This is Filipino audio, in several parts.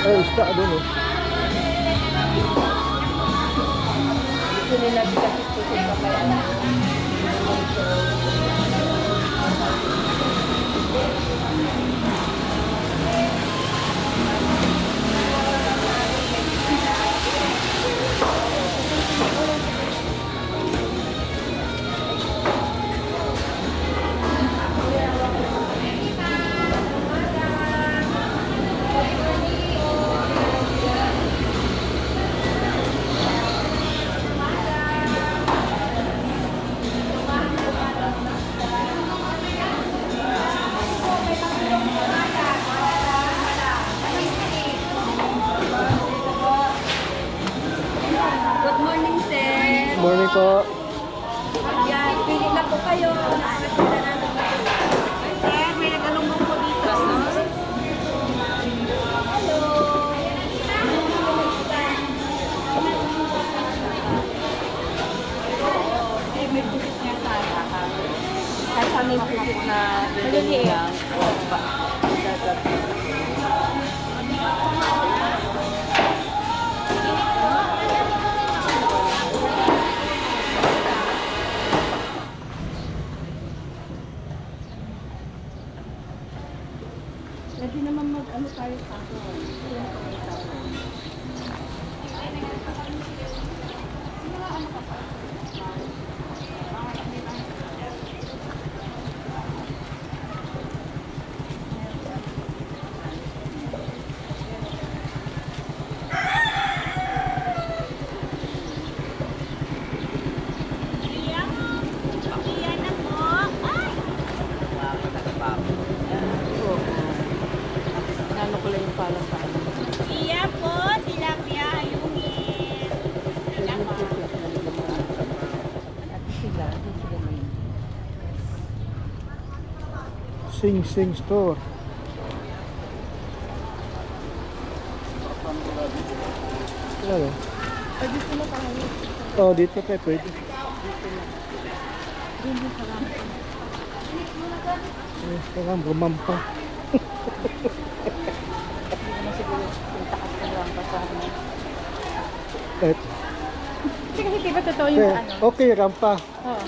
Ay, isda doon oh. Gusto nila kasi sa kaya. Good morning, sir. Morning po. Yan, pili na po kayo. Nakakita na naman. Sir, may nag-alunggong po dito. Hello. May pusit niya sana. Kasi may pusit na liliang. Lagi naman mag-ano tayo sa ako. Ano ko lang yung pala sa ano. Iya po, tilapia, ayungin. At sila may Sing Sing Store. Ano? Ay, dito na tayo. Oh, dito tayo pwede. Dito pa lang. Parang bumampa. Hindi naman siguro yung takas na lang pa sa ano. Et, Kasi di ba totoo yung ano? okay, rampa. Oo.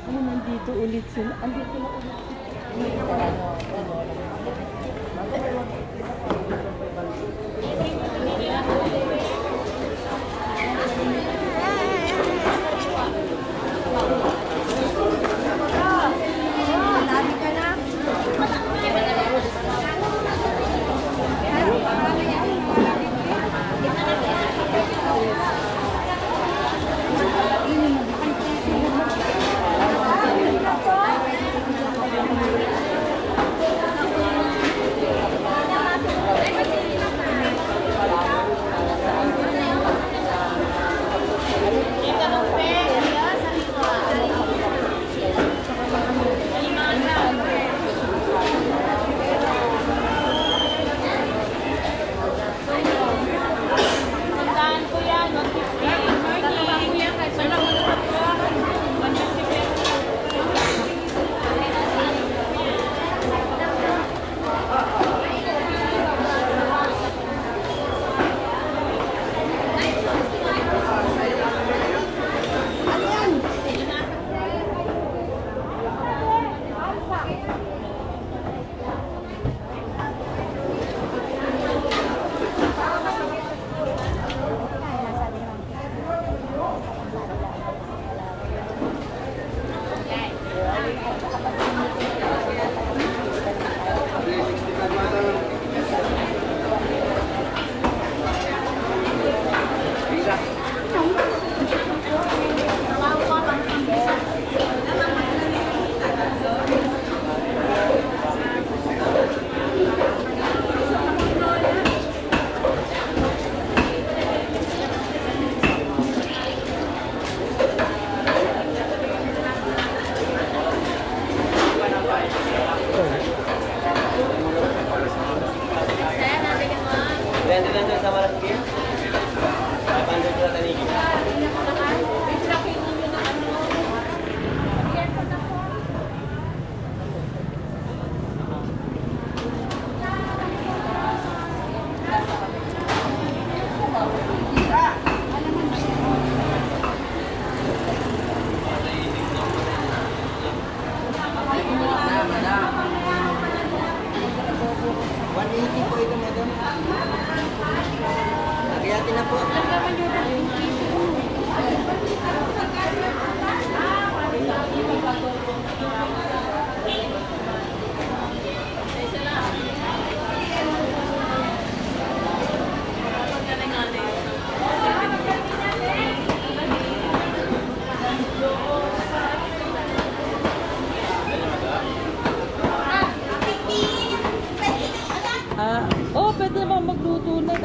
Ano, nandito ulit sila. Andito na ulit sila.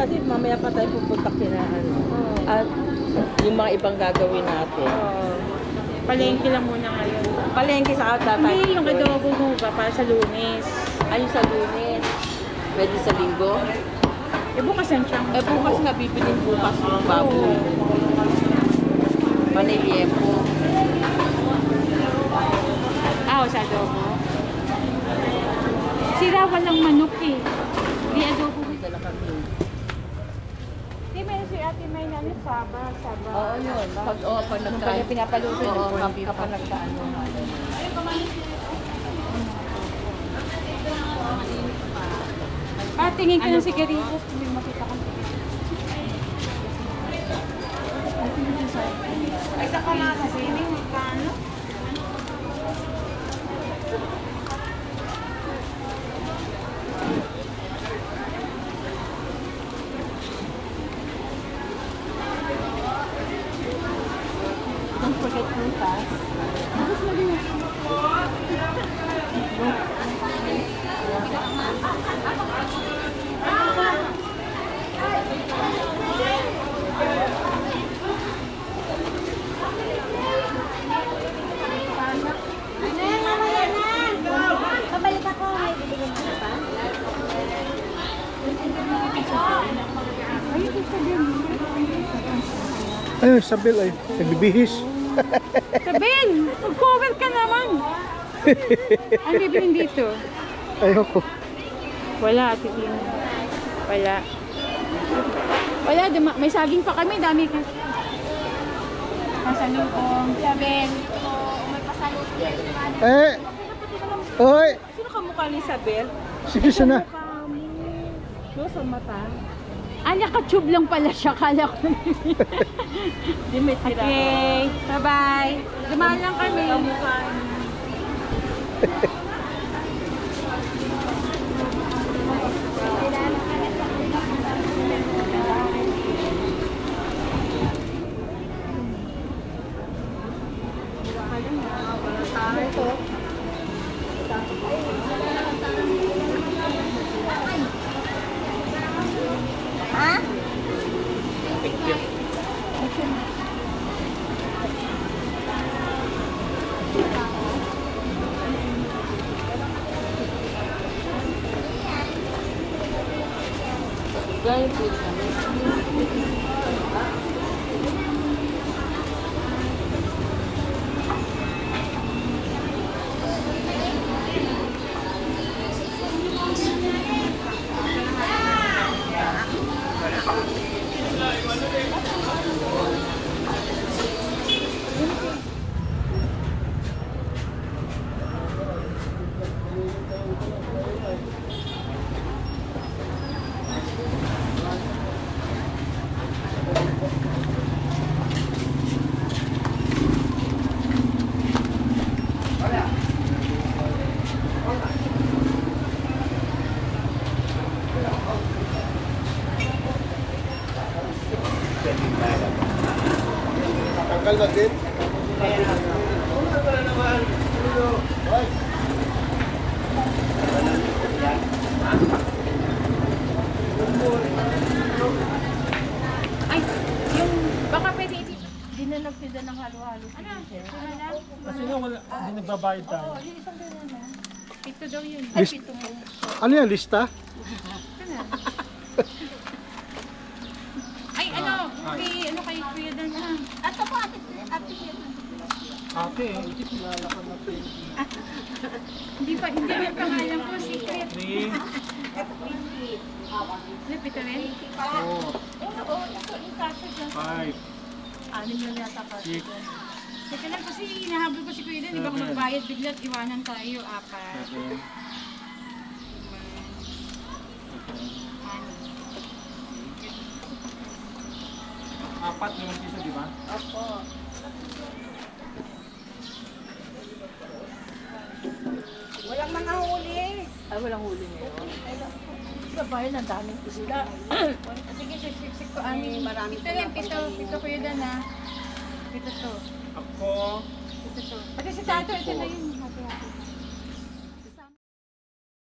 kasi mamaya pa tayo pupunta kina ano. Oo. At yung mga ibang gagawin natin. Oo. Palengke lang muna ngayon. Palengke sa tatay. Hindi, yung adobo mo ba para sa Lunes. Ayun sa Lunes. Pwede sa Linggo. Eh, bukas yan siyang. Eh bukas nga bibilin bukas ng baboy. Paniliempo. Ah, sa adobo. Sira walang manok eh. Di adobo. May dala kami. Di meron si Ate May namin Saba. Oo yun. Pag Pag nagkain. pinapaluto Oo, yung corned beef. kapag nagkaan mo nga. Tingin ka ng sigarilyas. Hindi makita ko. Ay, sa ka nga kasi. Hindi magkano. Don't forget prutas. Babalik ako, may bibigyan ka pa? Ay, sabil ay. Nagbibihis. Sabihin! Mag-cover ka naman! Ano bibilin dito? Ayoko. Wala, Ate Tin. Wala. Wala, may saging pa kami, dami ka. Pasalubong, Isabel. May pasalubong. Eh! Oy! Sino kamukha ni Isabel? Sige, sana. No, sa mata. Ah, nakatube lang pala siya. Kala ko. Di may tira. Okay, bye-bye. Dumaan lang kami. Kamukha niya. Ha? Ganyan po siya. Tanggal na din. Ay, yung baka pwede Hindi na nagpida ng halo-halo. Ano? Wala lang? Kasi nung wala, hindi nagbabayad tayo. Ito daw yun. List, ano yan, lista? Ay, ano? Okay, ano kay Kuya Dan? At ako, ate. Ate, Hindi may pangalan ko, secret. 3, Lapit na rin? 4, Oo, ito yung kasha dyan. 5, Anim na yata pa. 6, Teka lang kasi hinahabol ko si Kuya Dan, di ba kung magbayad bigla't iwanan tayo, 4. 7, apat naman piso, di ba? Opo. Walang mga huli. Ay, walang huli ngayon. Sa bayan, ang daming isda. Sige, siksik ko. Marami Ito yan, pito Kuya Dan ha. Ito to. Ako, Ito to. Pati si Tato, ito na yun.